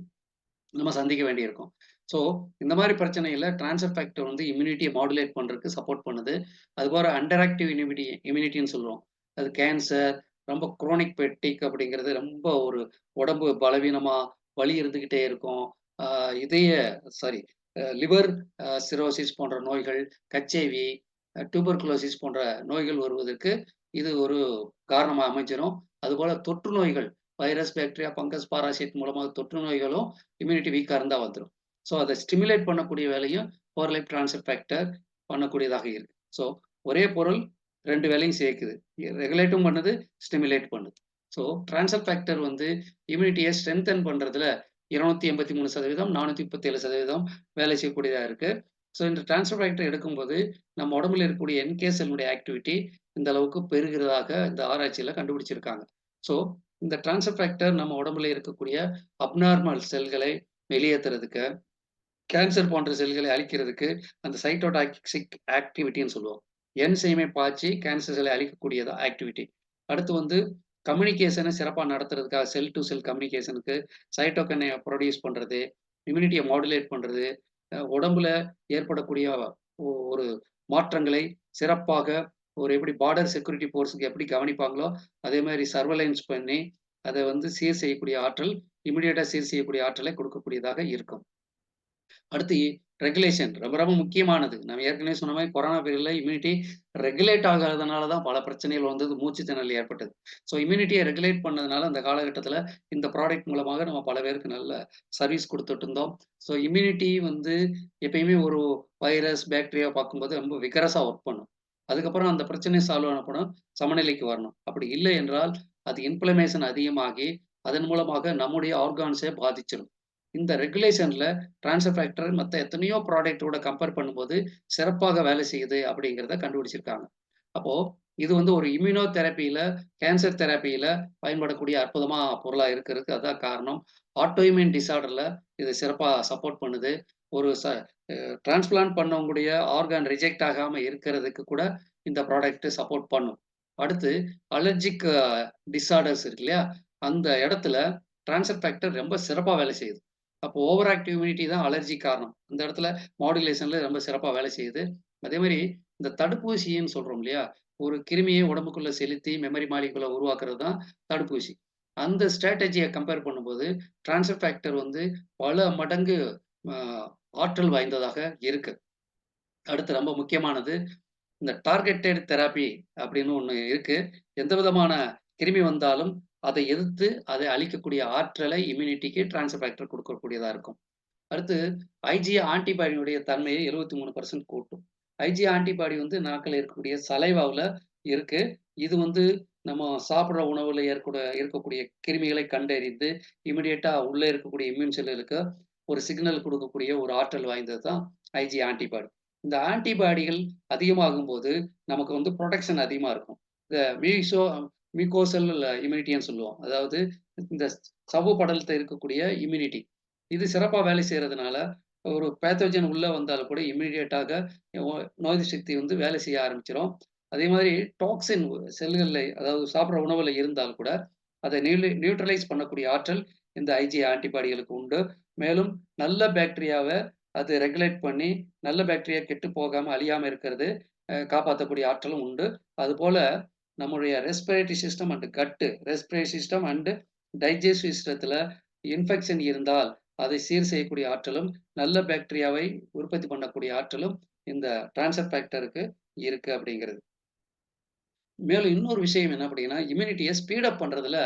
Speaker 1: நம்ம சந்திக்க வேண்டியிருக்கும். ஸோ, இந்த மாரி பிரச்சனையில ட்ரான்ஸ்ஃபர் ஃபேக்டர் வந்து இம்யூனிட்டிய மாடுலேட் பண்றதுக்கு சப்போர்ட் பண்ணுது. அதுபோல அண்டர் ஆக்டிவ் இம்யூனிட்டின்னு சொல்லுவோம். அது கேன்சர், ரொம்ப குரோனிக் பெட்டிக் அப்படிங்கிறது ரொம்ப ஒரு உடம்பு பலவீனமா, வலி இருந்துகிட்டே இருக்கும். ஆ இதய சாரி லிவர் சிரோசிஸ் போன்ற நோய்கள், கச்சேவி, டியூபர்குலோசிஸ் போன்ற நோய்கள் வருவதற்கு இது ஒரு காரணமா அமைஞ்சிரும். அதுபோல தொற்று நோய்கள், வைரஸ், பாக்டீரியா, ஃபங்கஸ், பாராசைட் மூலமா தொற்று நோய்களும் இம்யூனிட்டி வீக்கா இருந்தா வந்துரும். ஸோ, அத ஸ்டிமுலேட் பண்ணக்கூடிய வேலையும் ஓரலைப் ட்ரான்ஸ்ஃபர் ஃபேக்டர் பண்ணக்கூடியதாக இருக்கு. ஸோ, ஒரே பொருள் 2 வேலையும் சேர்க்குது. ரெகுலேட்டும் பண்ணுது, ஸ்டிமுலேட் பண்ணுது. ஸோ, ட்ரான்ஸ்ஃபர் ஃபேக்டர் வந்து இம்யூனிட்டிய ஸ்ட்ரெங்தன் பண்றதுல 283% 437% வேலை செய்யக்கூடியதா இருக்கு. ஸோ, இந்த ட்ரான்ஸ்ஃபர் ஃபேக்டர் எடுக்கும்போது, நம்ம உடம்புல இருக்கக்கூடிய NK செல்லுடைய ஆக்டிவிட்டி இந்த அளவுக்கு பெருகுறதாக இந்த ஆராய்ச்சியில கண்டுபிடிச்சிருக்காங்க. ஸோ, இந்த ட்ரான்ஸ்ஃபர் ஃபேக்டர் நம்ம உடம்புல இருக்கக்கூடிய அப்நார்மல் செல்களை வெளியேத்துறதுக்கு, கேன்சர் போன்ற செல்களை அழிக்கிறதுக்கு அந்த சைட்டோடாக்சிக் ஆக்டிவிட்டின்னு சொல்லுவோம். என்சைமை பாய்ச்சி கேன்சர் செல்லை அழிக்கக்கூடியது ஆக்டிவிட்டி. அடுத்து வந்து கம்யூனிகேஷன சிறப்பா நடத்துறதுக்காக செல் டு செல் கம்யூனிகேஷனுக்கு சைட்டோகைன புரொடியூஸ் பண்றது, இம்யூனிட்டிய மாடுலேட் பண்றது, உடம்புல ஏற்படக்கூடிய ஒரு மாற்றங்களை சிறப்பாக ஒரு எப்படி பார்டர் செக்யூரிட்டி ஃபோர்ஸ்க்கு எப்படி கவனிப்பாங்களோ, அதே மாரி சர்வலன்ஸ் பண்ணி, அத வந்து சீர் செய்யக்கூடிய ஆற்றல், இமிடியேட்டா சீர் செய்யக்கூடிய ஆற்றலை கொடுக்கக்கூடியதாக இருக்கும். அடுத்து ரெகுலேஷன் ரொம்ப ரொம்ப முக்கியமானது. நம்ம ஏற்கனவே சொன்ன மாரி கொரோனா பீரியட்ல இம்யூனிட்டி ரெகுலேட் ஆகாதனால தான் பல பிரச்சனைகள் வந்தது. மூச்சு திணறல் ஏற்பட்டது. ஸோ இம்யூனிட்டிய ரெகுலேட் பண்ணதுனால அந்த காலகட்டத்தில இந்த ப்ராடக்ட் மூலமாக நம்ம பல பேருக்கு நல்ல சர்வீஸ் குடுத்துட்டு இருந்தோம். ஸோ இம்யூனிட்டி வந்து எப்பயுமே ஒரு வைரஸ், பாக்டீரியா பார்க்கும்போது ரொம்ப விகரஸா ஒர்க் பண்ணும். அதுக்கப்புறம் அந்த பிரச்சனை சால்வ் ஆனப்புறம் சமநிலைக்கு வரணும். அப்படி இல்லை என்றால் அது இன்ஃப்ளமேஷன் அதிகமாகி அதன் மூலமாக நம்முடைய ஆர்கான்ஸே பாதிச்சிரும். இந்த ரெகுலேஷன்ல ட்ரான்ஸ்ஃபர் ஃபேக்டர் மத்த எத்தனையோ ப்ராடக்ட்டோட கம்பேர் பண்ணும்போது சிறப்பாக வேலை செய்யுது அப்படிங்கிறத கண்டுபிடிச்சிருக்காங்க. அப்போ இது வந்து ஒரு இம்யூனோ தெரப்பியில, கேன்சர் தெரப்பியில பயன்படக்கூடிய அற்புதமா பொருளா இருக்கிறதுக்கு அதான் காரணம். ஆட்டோ இம்யூன் டிஸார்டர்ல இது சிறப்பா சப்போர்ட் பண்ணுது. ஒரு டிரான்ஸ்பிளான்ட் பண்ணவங்களுடைய ஆர்கான் ரிஜெக்ட் ஆகாம இருக்கிறதுக்கு கூட இந்த ப்ராடக்ட் சப்போர்ட் பண்ணும். அடுத்து அலர்ஜிக் டிஸார்டர்ஸ் இருக்கு இல்லையா? அந்த இடத்துல ட்ரான்ஸ்ஃபர் ஃபேக்டர் ரொம்ப சிறப்பா வேலை செய்யுது. அப்போ ஓவர் ஆக்டிவ் இம்யூனிட்டி தான் அலர்ஜிக்கு காரணம். அந்த இடத்துல மாடுலேஷன்ல ரொம்ப சிறப்பா வேலை செய்யுது. அதே மாரி இந்த தடுப்பூசின்னு சொல்றோம் இல்லையா? ஒரு கிருமிய உடம்புக்குள்ள செலுத்தி மெமரி மாலிகுல உருவாக்குறது தான் தடுப்பூசி. அந்த ஸ்ட்ராட்டஜிய கம்பேர் பண்ணும்போது, ட்ரான்ஸ்ஃபர் ஃபேக்டர் வந்து பல மடங்கு அ ஆற்றல் வாய்ந்ததாக இருக்கு. அடுத்து ரொம்ப முக்கியமானது, இந்த டார்கெட்டட் தெரப்பி அப்படின்னு ஒண்ணு இருக்கு. எந்த விதமான கிருமி வந்தாலும், அதை எதிர்த்து அதை அழிக்கக்கூடிய ஆற்றலை இம்யூனிட்டிக்கு ட்ரான்ஸ்ஃபர் ஃபேக்டர் குடுக்கக்கூடியதா இருக்கும். அடுத்து ஐஜிஏ ஆன்டிபாடியினுடைய தன்மையை 73% கூட்டும். ஐஜிஏ ஆன்டிபாடி வந்து நாக்குல இருக்கக்கூடிய சலைவாவுல இருக்கு. இது வந்து நம்ம சாப்பிடுற உணவுல இருக்கக்கூடிய கிருமிகளை கண்டறிந்து, இமிடியேட்டா உள்ள இருக்கக்கூடிய இம்யூன் செல்லுகளுக்கு ஒரு சிக்னல் குடுக்கக்கூடிய ஒரு ஆற்றல் வாய்ந்தது தான் ஐஜிஏ ஆன்டிபாடி. இந்த ஆன்டிபாடிகள் அதிகமாகும்போது, நமக்கு வந்து புரொடெக்ஷன் அதிகமா இருக்கும். இந்த மியூகோசல் இம்யூனிட்டின்னு சொல்லுவோம். அதாவது இந்த சவ்வு படலத்துல இருக்கக்கூடிய இம்யூனிட்டி. இது சிறப்பா வேலை செய்றதுனால, ஒரு பேத்தோஜன் உள்ள வந்தாலும் கூட இம்மீடியட்டாக நோய் எதிர்ப்பு சக்தி வந்து வேலை செய்ய ஆரம்பிச்சுரும். அதே மாதிரி டாக்ஸின் செல்கள்ல அதாவது சாப்பிடுற உணவுல இருந்தால் கூட, அதை நியூட்ரலைஸ் பண்ணக்கூடிய ஆற்றல் இந்த ஐஜிஏ ஆன்டிபாடிகளுக்கு உண்டு. மேலும் நல்ல பாக்டீரியாவ அது ரெகுலேட் பண்ணி, நல்ல பாக்டீரியா கெட்டு போகாம, அழியாம இருக்கிறது காப்பாத்தக்கூடிய ஆற்றலும் உண்டு. அதுபோல நம்முடைய respiratory system and respiratory system and digestive சிஸ்டத்துல இன்ஃபெக்ஷன் இருந்தால் அதை சீர் செய்யக்கூடிய ஆற்றலும், நல்ல பாக்டீரியாவை உற்பத்தி பண்ணக்கூடிய ஆற்றலும் இந்த ட்ரான்ஸ்ஃபர் ஃபேக்டருக்கு இருக்கு அப்படிங்கிறது. மேலும் இன்னொரு விஷயம் என்ன அப்படின்னா, இம்யூனிட்டிய ஸ்பீட் அப் பண்றதுல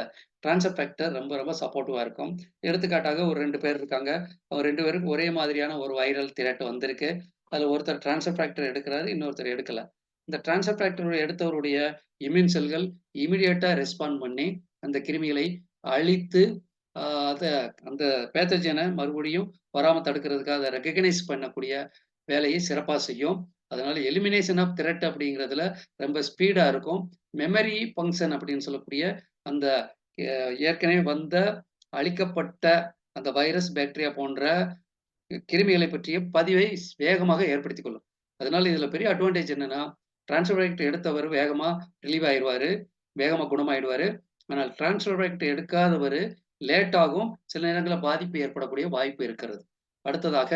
Speaker 1: ட்ரான்ஸ்ஃபர் ஃபேக்டர் ரொம்ப ரொம்ப சப்போர்ட்டிவா இருக்கும். எடுத்துக்காட்டாக ஒரு 2 பேர் இருக்காங்க. அவங்க 2 பேருக்கும் ஒரே மாதிரியான ஒரு வைரல் த்ரெட் வந்திருக்கு. அதுல ஒருத்தர் ட்ரான்ஸ்ஃபர் ஃபேக்டர் எடுக்கிறாரு, இன்னொருத்தர் எடுக்கல. இந்த ட்ரான்ஸ்ஃபர் ஃபேக்டர் எடுத்தவருடைய இம்யூன் செல்கள் இமிடியேட்டா ரெஸ்பாண்ட் பண்ணி, அந்த கிருமிகளை அழித்து, அ அத அந்த பேத்தஜன மறுபடியும் வராம தடுக்கிறதுக்காக அத ரெகக்னைஸ் பண்ணக்கூடிய வேலையை சிறப்பா செய்யும். அதனால எலிமினேஷன் ஆஃப் த்ரெட் அப்படிங்கிறதுல ரொம்ப ஸ்பீடா இருக்கும். மெமரி ஃபங்ஷன் அப்படின்னு சொல்லக்கூடிய அந்த ஏற்கனவே வந்த அழிக்கப்பட்ட அந்த வைரஸ், பாக்டீரியா போன்ற கிருமிகளை பற்றிய பதிவை வேகமாக ஏற்படுத்திக் கொள்ளும். அதனால இதுல பெரிய அட்வான்டேஜ் என்னன்னா, டிரான்ஸ்ஃபர் எடுத்தவர் வேகமா ரிலீவ் ஆயிருவாரு. வேகமா குணமாயிடுவாரு. ஆனால் டிரான்ஸ்ஃபர் எடுக்காதவரு லேட் ஆகும். சில நேரங்கள்ல பாதிப்பு ஏற்படக்கூடிய வாய்ப்பு இருக்கிறது. அடுத்ததாக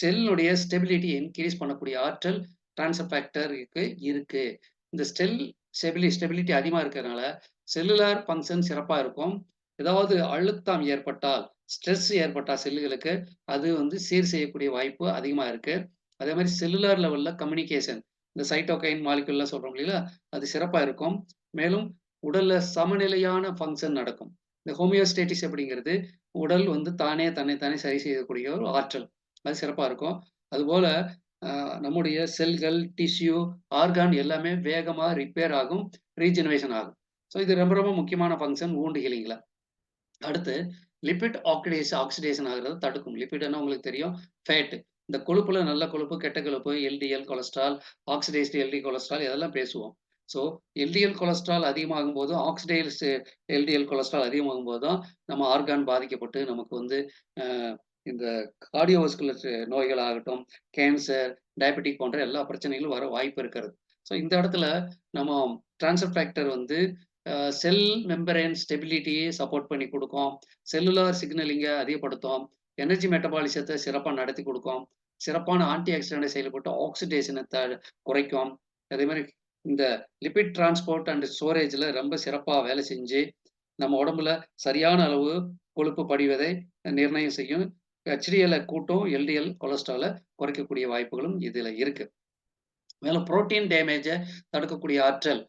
Speaker 1: செல்லுடைய ஸ்டெபிலிட்டி இன்கிரீஸ் பண்ணக்கூடிய ஆற்றல் டிரான்ஸ்ஃபர் ஃபேக்டருக்கு இருக்கு. இந்த ஸ்டெபிலிட்டி அதிகமா இருக்கிறதுனால செல்லுலார் ஃபங்ஷன் சிறப்பா இருக்கும். ஏதாவது அழுத்தம் ஏற்பட்டால், ஸ்ட்ரெஸ் ஏற்பட்டா செல்லுகளுக்கு அது வந்து சீர் செய்யக்கூடிய வாய்ப்பு அதிகமா இருக்கு. அதே மாரி செல்லுலார் லெவல்ல கம்யூனிகேஷன் இந்த சைட்டோகைன் மாலிக்யூல்லாம் சொல்றோம் இல்லைங்களா? அது சிறப்பா இருக்கும். மேலும் உடல்ல சமநிலையான ஃபங்ஷன் நடக்கும். இந்த ஹோமியோஸ்டேசிஸ் அப்படிங்கிறது உடல் வந்து தன்னை தானே சரி செய்யக்கூடிய ஒரு ஆற்றல். அது சிறப்பா இருக்கும். அதுபோல நம்முடைய செல்கள், டிஷ்யூ, ஆர்கான் எல்லாமே வேகமா ரிப்பேர் ஆகும், ரீஜெனரேஷன் ஆகும். ஸோ இது ரொம்ப ரொம்ப முக்கியமான ஃபங்ஷன் வூண்ட் ஹீலிங்ல. அடுத்து லிபிட் ஆக்சிடேஷன் ஆகுறத தடுக்கும். லிபிட்னா உங்களுக்கு தெரியும் ஃபேட். இந்த கொழுப்புல நல்ல கொழுப்பு, கெட்ட கொழுப்பு, LDL cholesterol, oxidised LDL cholesterol இதெல்லாம் பேசுவோம். ஸோ எல்டிஎல் கொலஸ்ட்ரால் அதிகமாகும்போது, ஆக்சிடைஸ்டு எல்டிஎல் கொலஸ்ட்ரால் அதிகமாகும்போது தான் நம்ம ஆர்கான் பாதிக்கப்பட்டு நமக்கு வந்து அ இந்த கார்டியோவாஸ்குலர் நோய்கள் ஆகட்டும், கேன்சர், டயபெட்டிக் போன்ற எல்லா பிரச்சனைகளும் வர வாய்ப்பு இருக்கிறது. ஸோ இந்த இடத்துல நம்ம டிரான்ஸ்ஃபர் ஃபேக்டர் வந்து செல் மெம்பரேன் ஸ்டெபிலிட்டியை சப்போர்ட் பண்ணி கொடுக்கும். செல்லுலார் சிக்னலிங்க அதிகப்படுத்தும். எனர்ஜி மெட்டபாலிசத்தை சிறப்பா நடத்தி கொடுக்கும். சிறப்பான ஆன்டி ஆக்சிடென்ட் செயல்பட்டு ஆக்சிடேஷனை குறைக்கும். அதே மாரி இந்த லிபிட் டிரான்ஸ்போர்ட் அண்ட் ஸ்டோரேஜ்ல ரொம்ப சிறப்பா வேலை செஞ்சு, நம்ம உடம்புல சரியான அளவு கொழுப்பு படிவதை நிர்ணயம் செய்யும். HDL கூட்டும், எல்டிஎல் கொலஸ்ட்ரால குறைக்கக்கூடிய வாய்ப்புகளும் இதுல இருக்கு. மேலும் புரோட்டீன் டேமேஜ தடுக்கக்கூடிய ஆற்றல்,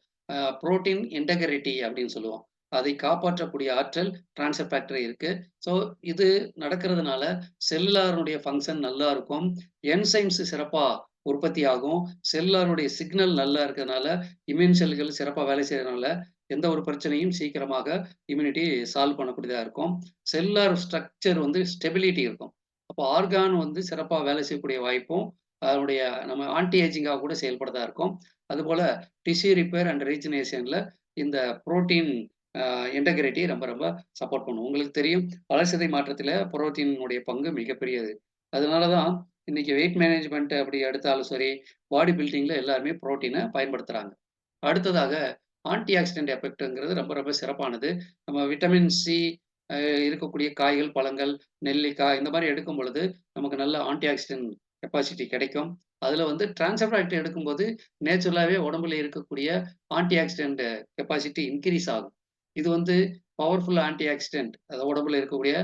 Speaker 1: புரோட்டீன் இன்டெகிரிட்டி அப்படின்னு சொல்லுவோம். அதை காப்பாற்றக்கூடிய ஆற்றல் டிரான்ஸ்ஃபர் ஃபேக்டர் இருக்கு. ஸோ இது நடக்கிறதுனால செல்லுலாருடைய ஃபங்ஷன் நல்லா இருக்கும். என்சைம்ஸ் சிறப்பா உற்பத்தி ஆகும். செல்லுலாருடைய சிக்னல் நல்லா இருக்கிறதுனால, இம்யூன் செல்கள் சிறப்பா வேலை செய்றதுனால, எந்த ஒரு பிரச்சனையும் சீக்கிரமாக இம்யூனிட்டி சால்வ் பண்ணக்கூடியதா இருக்கும். செல்லுலார் ஸ்ட்ரக்சர் வந்து ஸ்டெபிலிட்டி இருக்கும். அப்போ ஆர்கான் வந்து சிறப்பா வேலை செய்யக்கூடிய வாய்ப்பும் அதனுடைய நம்ம ஆன்டி ஏஜிங்கா கூட செயல்படுறதா இருக்கும். அதுபோல டிஷ்யூ ரிப்பேர் அண்ட் ரீஜெனரேஷன்ல இந்த புரோட்டீன் இன்டெகிரிட்டி ரொம்ப ரொம்ப சப்போர்ட் பண்ணும். உங்களுக்கு தெரியும் வளர்சிதை மாற்றத்தில புரோட்டீனுடைய பங்கு மிகப்பெரியது. அதனால தான் இன்னைக்கு வெயிட் மேனேஜ்மென்ட் அப்படி எடுத்தாலும் சரி, பாடி பில்டிங்ல எல்லாருமே புரோட்டீன பயன்படுத்துறாங்க. அடுத்ததாக ஆன்டி ஆக்சிடென்ட் எஃபெக்ட்ங்கிறது ரொம்ப ரொம்ப சிறப்பானது. நம்ம விட்டமின் சி அ இருக்கக்கூடிய காய்கள், பழங்கள், நெல்லிக்காய் இந்த மாரி எடுக்கும் பொழுது நமக்கு நல்ல ஆன்டி ஆக்சிடென்ட் கெப்பாசிட்டி கிடைக்கும். அதுல வந்து டிரான்ஸ்ஃபர் ஃபேக்டர் எடுக்கும்போது நேச்சுரலாவே உடம்புல இருக்கக்கூடிய ஆன்டி ஆக்சிடென்ட் கெப்பாசிட்டி இன்கிரீஸ் ஆகும். இது வந்து பவர்ஃபுல் ஆன்டி ஆக்சிடென்ட் அது உடம்புல இருக்கக்கூடிய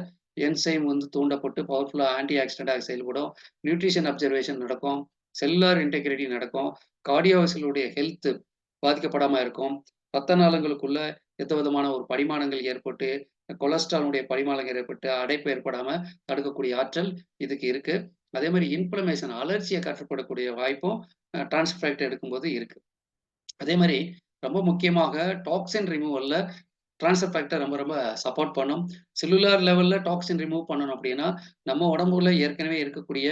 Speaker 1: என்சைம் வந்து தூண்டப்பட்டு பவர்ஃபுல்லா ஆன்டி ஆக்சிடென்ட்டாக செயல்படும். நியூட்ரிஷன் அப்சர்வேஷன் நடக்கும். செல்லுலார் இன்டெகிரிட்டி நடக்கும். கார்டியோவாஸ்குலருடைய ஹெல்த் பாதிக்கப்படாம இருக்கும். ரத்த நாளங்களுக்குள்ள எந்த விதமான ஒரு படிமானங்கள் ஏற்பட்டு, கொலஸ்ட்ராலுடைய படிமானங்கள் ஏற்பட்டு, அடைப்பு ஏற்படாம தடுக்கக்கூடிய ஆற்றல் இதுக்கு இருக்கு. அதே மாரி இன்ஃப்ளமேஷன் அலர்ஜிய கட்டுப்படக்கூடிய வாய்ப்பும் டிரான்ஸ்ஃபர் ஃபேக்டர் எடுக்கும்போது இருக்கு. அதே மாரி ரொம்ப முக்கியமாக டாக்ஸின் ரிமூவல்ல டிரான்ஸ்ஃபர் ஃபேக்டர் ரொம்ப ரொம்ப சப்போர்ட் பண்ணும். செல்லுலார் லெவல்ல டாக்ஸின் ரிமூவ் பண்ணணும் அப்படின்னா, நம்ம உடம்புல ஏற்கனவே இருக்கக்கூடிய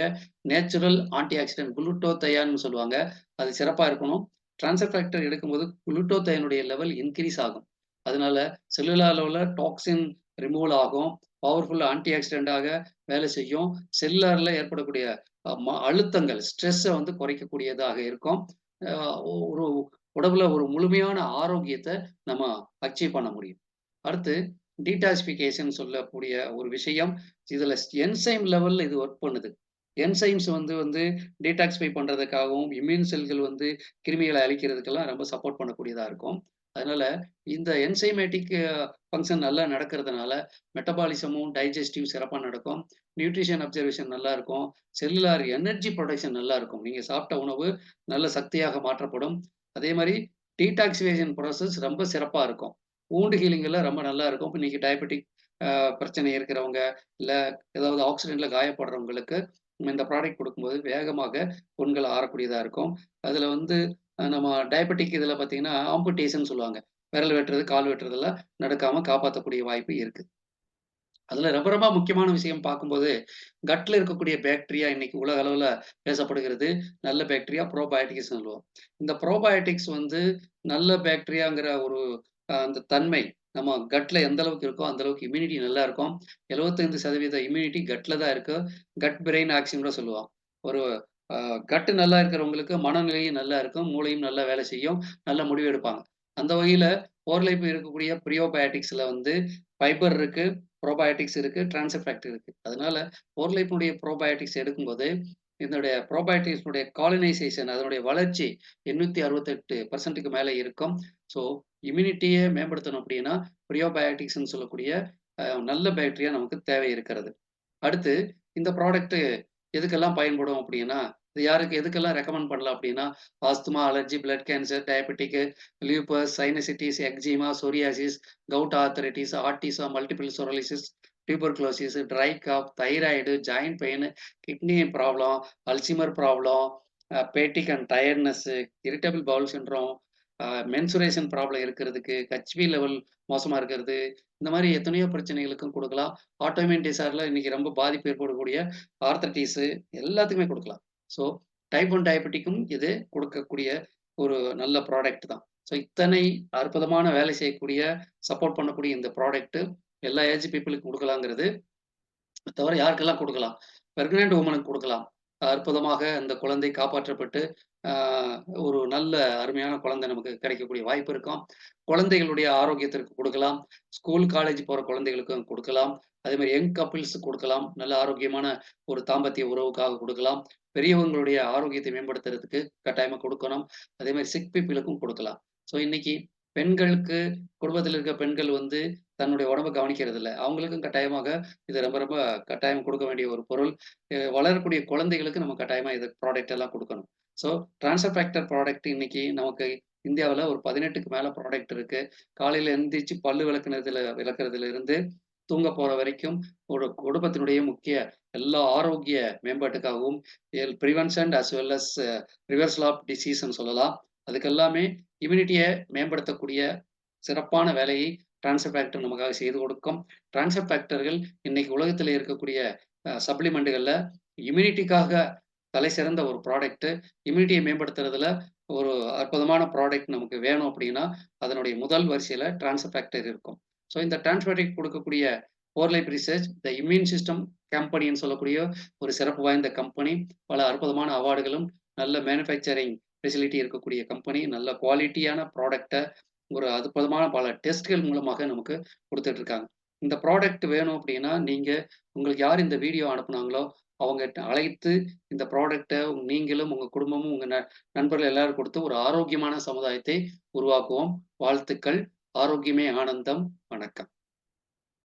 Speaker 1: நேச்சுரல் ஆன்டி ஆக்சிடென்ட் குளுட்டோதையான்னு சொல்லுவாங்க. அது சிறப்பா இருக்கணும். டிரான்ஸ்ஃபர் ஃபேக்டர் எடுக்கும்போது குளுட்டோதையானுடைய லெவல் இன்கிரீஸ் ஆகும். அதனால செல்லுலார் லெவல்ல டாக்ஸின் ரிமூவல் ஆகும். பவர்ஃபுல் ஆன்டி ஆக்சிடென்ட்டாக வேலை செய்யும். செல்லுலார்ல ஏற்படக்கூடிய அழுத்தங்கள், ஸ்ட்ரெஸ்ஸ வந்து குறைக்கக்கூடியதாக இருக்கும். அ ஒரு உடம்புல ஒரு முழுமையான ஆரோக்கியத்த நம்ம அச்சீவ் பண்ண முடியும். அடுத்து டீடாக்சிஃபிகேஷன் சொல்லக்கூடிய ஒரு விஷயம். இதுல என்சைம் லெவல்ல இது ஒர்க் பண்ணுது. என்சைம்ஸ் வந்து வந்து டீடாக்ஸிஃபை பண்றதுக்காகவும், இம்யூன் செல்கள் வந்து கிருமிகள அழிக்கிறதுக்கெல்லாம் ரொம்ப சப்போர்ட் பண்ணக்கூடியதா இருக்கும். அதனால இந்த என்சைமேட்டிக் ஃபங்ஷன் நல்லா நடக்கிறதுனால, மெட்டபாலிசமும், டைஜஸ்டிவ் சிறப்பா நடக்கும். நியூட்ரிஷன் அப்சர்வேஷன் நல்லா இருக்கும். செல்லுலார் எனர்ஜி புரொடக்ஷன் நல்லா இருக்கும். நீங்க சாப்பிட்ட உணவு நல்ல சக்தியாக மாற்றப்படும். அதே மாரி டீடாக்சிஃபிகேஷன் ப்ராசஸ் ரொம்ப சிறப்பா இருக்கும். வூண்ட் ஹீலிங் எல்லாம் ரொம்ப நல்லா இருக்கும். இப்ப இன்னைக்கு டயபெட்டிக் பிரச்சனை இருக்கிறவங்க, இல்ல ஏதாவது ஆக்சிடென்ட்ல காயப்படுறவங்களுக்கு இந்த ப்ராடக்ட் குடுக்கும்போது வேகமாக புண்கள் ஆறக்கூடியதா இருக்கும். அதுல வந்து நம்ம டயபெட்டிக் இதுல பார்த்தீங்கன்னா, ஆம்புடேஷன் சொல்லுவாங்க. விரல் வெட்டுறது, கால் வெட்டுறதெல்லாம் நடக்காம காப்பாத்தக்கூடிய வாய்ப்பு இருக்கு. அதுல ரொம்ப ரொம்ப முக்கியமான விஷயம் பார்க்கும்போது, கட்ல இருக்கக்கூடிய பாக்டீரியா இன்னைக்கு உலக அளவுல பேசப்படுகிறது. நல்ல பாக்டீரியா ப்ரோபயோட்டிக்ஸ்ன்னு சொல்லுவோம். இந்த ப்ரோபயோட்டிக்ஸ் வந்து நல்ல பாக்டீரியாங்கிற ஒரு அந்த தன்மை நம்ம கட்ல எந்த அளவுக்கு இருக்கோ, அந்த அளவுக்கு இம்யூனிட்டி நல்லா இருக்கும். 75% இம்யூனிட்டி கட்ல தான் இருக்கு. கட் பிரெயின் ஆக்ஷன் கூட சொல்லுவோம். ஒரு கட் நல்லா இருக்கிறவங்களுக்கு மனநிலையும் நல்லா இருக்கும். மூளையும் நல்லா வேலை செய்யும். நல்ல முடிவு எடுப்பாங்க. அந்த வகையில ஓரலிப்பு இருக்கக்கூடிய ப்ரியோபயோட்டிக்ஸ்ல வந்து ஃபைபர் இருக்கு. ப்ரோபயோட்டிக்ஸ் இருக்கு, டிரான்செஃபாக்ட் இருக்கு. அதனால ஓர்லைஃப்னுடைய ப்ரோபயோட்டிக்ஸ் எடுக்கும்போது, இதனுடைய ப்ரோபயோட்டிக்ஸ்னுடைய காலனைசேஷன் அதனுடைய வளர்ச்சி 868% மேல இருக்கும். ஸோ இம்யூனிட்டிய மேம்படுத்தணும் அப்படின்னா, ப்ரியோபயோட்டிக்ஸ்ன்னு சொல்லக்கூடிய நல்ல பாக்டீரியா நமக்கு தேவை இருக்கிறது. அடுத்து இந்த ப்ராடக்ட் எதுக்கெல்லாம் பயன்படும் அப்படின்னா, இது யாருக்கு எதுக்கெல்லாம் ரெக்கமெண்ட் பண்ணலாம் அப்படின்னா, asthma, allergy, blood cancer, diabetic, lupus, sinusitis, eczema, psoriasis, gout arthritis, ஆர்டிசா, multiple sclerosis, tuberculosis, dry cough, thyroid, joint pain, kidney problem, Alzheimer problem, fatigue and tiredness, irritable bowel syndrome, menstruation problem இருக்கிறதுக்கு, HB level மோசமா இருக்கிறது, இந்த மாரி எத்தனையோ பிரச்சனைகளுக்கும் குடுக்கலாம். Autoimmune டிஸார்டர்ல இன்னைக்கு ரொம்ப பாதிப்பு ஏற்படக்கூடிய ஆர்த்தரைட்டிஸ் எல்லாத்துக்குமே குடுக்கலாம். ஸோ டைப் 1 டயபெட்டிக்கும் இது கொடுக்கக்கூடிய ஒரு நல்ல ப்ராடக்ட் தான். ஸோ இத்தனை அற்புதமான வேலை செய்யக்கூடிய, சப்போர்ட் பண்ணக்கூடிய இந்த ப்ராடக்ட் எல்லா ஏஜ் பீப்பிளுக்கும் குடுக்கலாங்கிறது தவிர யாருக்கெல்லாம் குடுக்கலாம்? பிரெக்னன்ட் வுமனுக்கு குடுக்கலாம். அற்புதமாக அந்த குழந்தை காப்பாற்றப்பட்டு, அ ஒரு நல்ல அருமையான குழந்தை நமக்கு கிடைக்கக்கூடிய வாய்ப்பு இருக்கும். குழந்தைகளுடைய ஆரோக்கியத்திற்கு குடுக்கலாம். ஸ்கூல், காலேஜ் போற குழந்தைகளுக்கும் குடுக்கலாம். அதேமாரி யங் கப்பிள்ஸ்க்கு குடுக்கலாம். நல்ல ஆரோக்கியமான ஒரு தாம்பத்திய உறவுக்காக குடுக்கலாம். பெரியவங்களுடைய ஆரோக்கியத்தை மேம்படுத்துறதுக்கு கட்டாயமா குடுக்கணும். அதேமாரி சிக் பீப்பிளுக்கும் குடுக்கலாம். ஸோ இன்னைக்கு பெண்களுக்கு குடும்பத்தில இருக்க பெண்கள் வந்து தன்னுடைய உடம்ப கவனிக்கிறதில்ல. அவங்களுக்கும் கட்டாயமாக இது ரொம்ப ரொம்ப கட்டாயம் குடுக்க வேண்டிய ஒரு பொருள். வளரக்கூடிய குழந்தைகளுக்கு நம்ம கட்டாயமா இது ப்ராடக்ட் எல்லாம் குடுக்கணும். ஸோ ட்ரான்ஸ்ஃபர் ஃபேக்டர் ப்ராடக்ட் இன்னைக்கு நமக்கு இந்தியாவுல ஒரு 18க்கு மேல ப்ராடக்ட் இருக்கு. காலையில எந்திரிச்சு பல்லு விளக்குறதுல இருந்து தூங்க போற வரைக்கும் ஒரு குடும்பத்தினுடைய முக்கிய எல்லா ஆரோக்கிய மேம்பாட்டுக்காகவும் prevention as well as reversal of டிசீஸ்ன்னு சொல்லலாம். அதுக்கு எல்லாமே இம்யூனிட்டிய மேம்படுத்தக்கூடிய சிறப்பான வேலையை ட்ரான்ஸ்ஃபர் ஃபேக்டர் நமக்காக செய்து கொடுக்கும். ட்ரான்ஸ்ஃபர் ஃபேக்டர்கள் இன்னைக்கு உலகத்தில இருக்கக்கூடிய சப்ளிமெண்ட்டுகள்ல இம்யூனிட்டிக்காக தலைசிறந்த ஒரு ப்ராடக்ட். இம்யூனிட்டிய மேம்படுத்துறதுல ஒரு அற்புதமான ப்ராடக்ட் நமக்கு வேணும் அப்படின்னா, அதனுடைய முதல் வரிசையில ட்ரான்ஸ்ஃபர் ஃபேக்டர் இருக்கும். ஸோ இந்த ட்ரான்ஸ்ஃபர் ஃபேக்டர் கொடுக்கக்கூடிய போர்லைஃப் ரிசர்ச், த இம்யூன் சிஸ்டம் கம்பெனின்னு சொல்லக்கூடிய ஒரு சிறப்பு வாய்ந்த கம்பெனி. பல அற்புதமான அவார்டுகளும், நல்ல மேனுஃபேக்சரிங் ஃபெசிலிட்டி இருக்கக்கூடிய கம்பெனி. நல்ல குவாலிட்டியான ப்ராடக்ட்ட ஒரு அற்புதமான பல டெஸ்ட்கள் மூலமாக நமக்கு குடுத்துட்டு இருக்காங்க. இந்த ப்ராடக்ட் வேணும் அப்படின்னா, நீங்க உங்களுக்கு யார் இந்த வீடியோ அனுப்புனாங்களோ, அவங்கட்ட அழைத்து இந்த ப்ராடக்ட்ட நீங்களும், உங்க குடும்பமும், உங்க நண்பர்கள் எல்லாரும் கொடுத்து ஒரு ஆரோக்கியமான சமுதாயத்தை உருவாக்குவோம். வாழ்த்துக்கள். ஆரோக்கியமே ஆனந்தம். வணக்கம்.